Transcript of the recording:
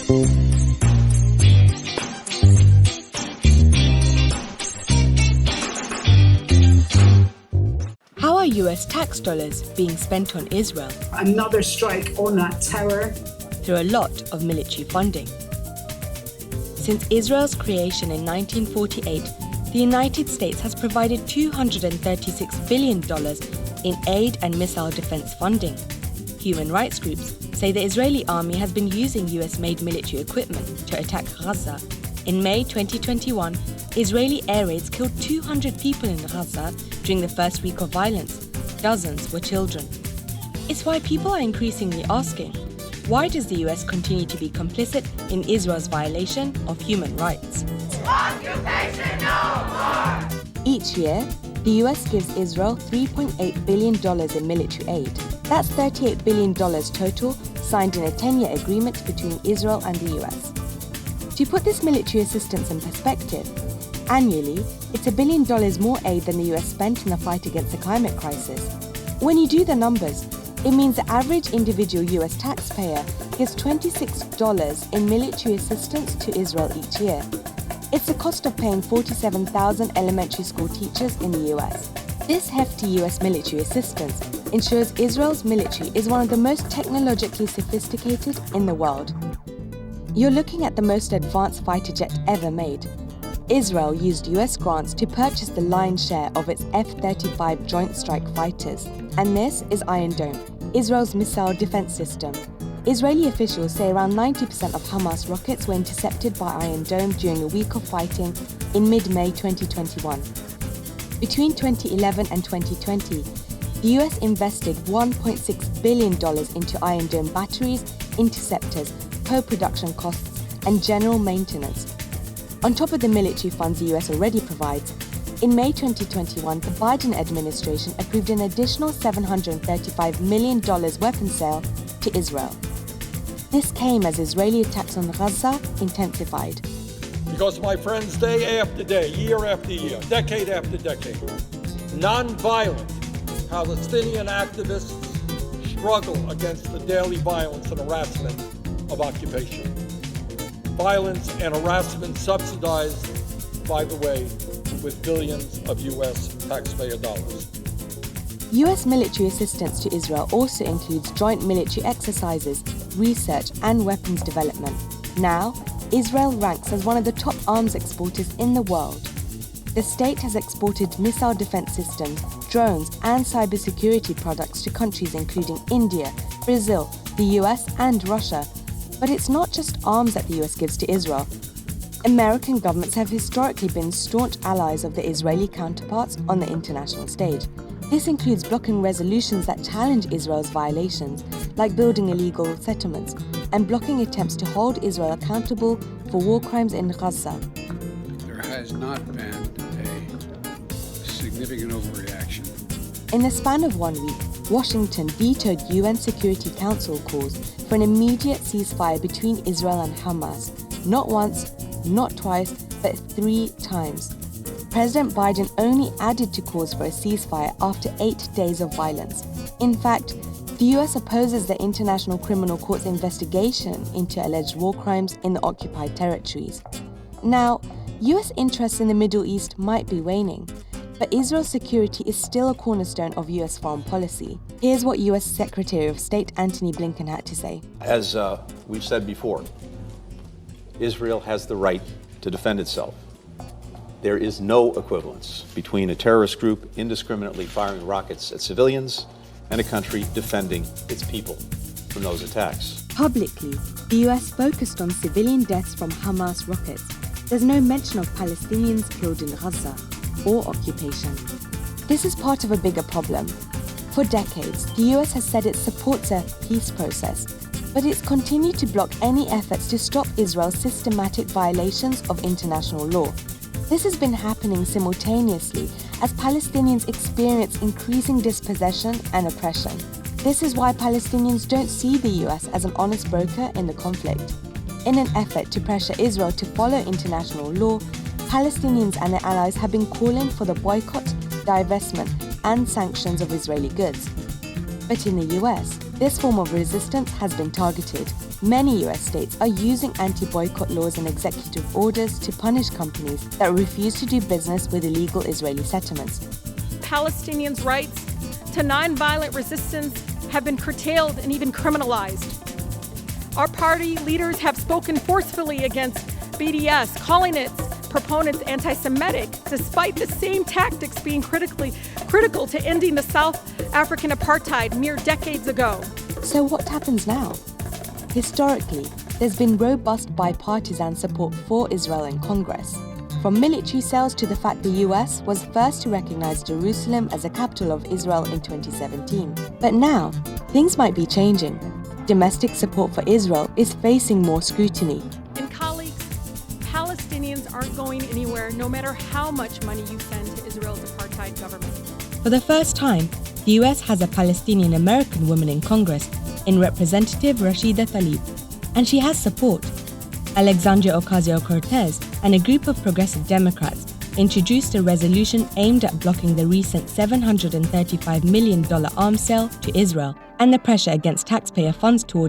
How are US tax dollars being spent on Israel? Another strike on that terror. Through a lot of military funding. Since Israel's creation in 1948, the United States has provided $236 billion in aid and missile defense funding. Human rights groups say the Israeli army has been using US-made military equipment to attack Gaza. In May 2021, Israeli air raids killed 200 people in Gaza during the first week of violence. Dozens were children. It's why people are increasingly asking, why does the US continue to be complicit in Israel's violation of human rights? Occupation no more! Each year, the US gives Israel $3.8 billion in military aid. That's $38 billion total, signed in a 10-year agreement between Israel and the US. To put this military assistance in perspective, annually, it's $1 billion more aid than the US spent in the fight against the climate crisis. When you do the numbers, it means the average individual US taxpayer gives $26 in military assistance to Israel each year. It's the cost of paying 47,000 elementary school teachers in the US. This hefty US military assistance ensures Israel's military is one of the most technologically sophisticated in the world. You're looking at the most advanced fighter jet ever made. Israel used US grants to purchase the lion's share of its F-35 Joint Strike Fighters. And this is Iron Dome, Israel's missile defense system. Israeli officials say around 90% of Hamas rockets were intercepted by Iron Dome during a week of fighting in mid-May 2021. Between 2011 and 2020, the US invested $1.6 billion into Iron Dome batteries, interceptors, co-production costs, and general maintenance. On top of the military funds the US already provides, in May 2021, the Biden administration approved an additional $735 million weapons sale to Israel. This came as Israeli attacks on Gaza intensified. Because, my friends, day after day, year after year, decade after decade, non-violent Palestinian activists struggle against the daily violence and harassment of occupation. Violence and harassment subsidized, by the way, with billions of US taxpayer dollars. US military assistance to Israel also includes joint military exercises, research, and weapons development. Now, Israel ranks as one of the top arms exporters in the world. The state has exported missile defense systems, drones, and cybersecurity products to countries including India, Brazil, the US, and Russia. But it's not just arms that the US gives to Israel. American governments have historically been staunch allies of the Israeli counterparts on the international stage. This includes blocking resolutions that challenge Israel's violations, like building illegal settlements, and blocking attempts to hold Israel accountable for war crimes in Gaza. There has not been a significant overreaction. In the span of 1 week, Washington vetoed UN Security Council calls for an immediate ceasefire between Israel and Hamas. Not once, not twice, but 3 times. President Biden only added to calls for a ceasefire after 8 days of violence. In fact, the US opposes the International Criminal Court's investigation into alleged war crimes in the occupied territories. Now, US interests in the Middle East might be waning, but Israel's security is still a cornerstone of US foreign policy. Here's what US Secretary of State Antony Blinken had to say. As we've said before, Israel has the right to defend itself. There is no equivalence between a terrorist group indiscriminately firing rockets at civilians and a country defending its people from those attacks. Publicly, the US focused on civilian deaths from Hamas rockets. There's no mention of Palestinians killed in Gaza or occupation. This is part of a bigger problem. For decades, the US has said it supports a peace process, but it's continued to block any efforts to stop Israel's systematic violations of international law. This has been happening simultaneously as Palestinians experience increasing dispossession and oppression. This is why Palestinians don't see the US as an honest broker in the conflict. In an effort to pressure Israel to follow international law, Palestinians and their allies have been calling for the boycott, divestment, and sanctions of Israeli goods. But in the US, this form of resistance has been targeted. Many US states are using anti-boycott laws and executive orders to punish companies that refuse to do business with illegal Israeli settlements. Palestinians' rights to nonviolent resistance have been curtailed and even criminalized. Our party leaders have spoken forcefully against BDS, calling its proponents anti-Semitic, despite the same tactics being critical to ending the South African apartheid mere decades ago. So what happens now? Historically, there's been robust bipartisan support for Israel in Congress. From military sales to the fact the US was first to recognize Jerusalem as a capital of Israel in 2017. But now, things might be changing. Domestic support for Israel is facing more scrutiny. And colleagues, Palestinians aren't going anywhere no matter how much money you send to Israel's apartheid government. For the first time, the US has a Palestinian-American woman in Congress, in Representative Rashida Tlaib, and she has support. Alexandria Ocasio-Cortez and a group of progressive Democrats introduced a resolution aimed at blocking the recent $735 million arms sale to Israel and the pressure against taxpayer funds toward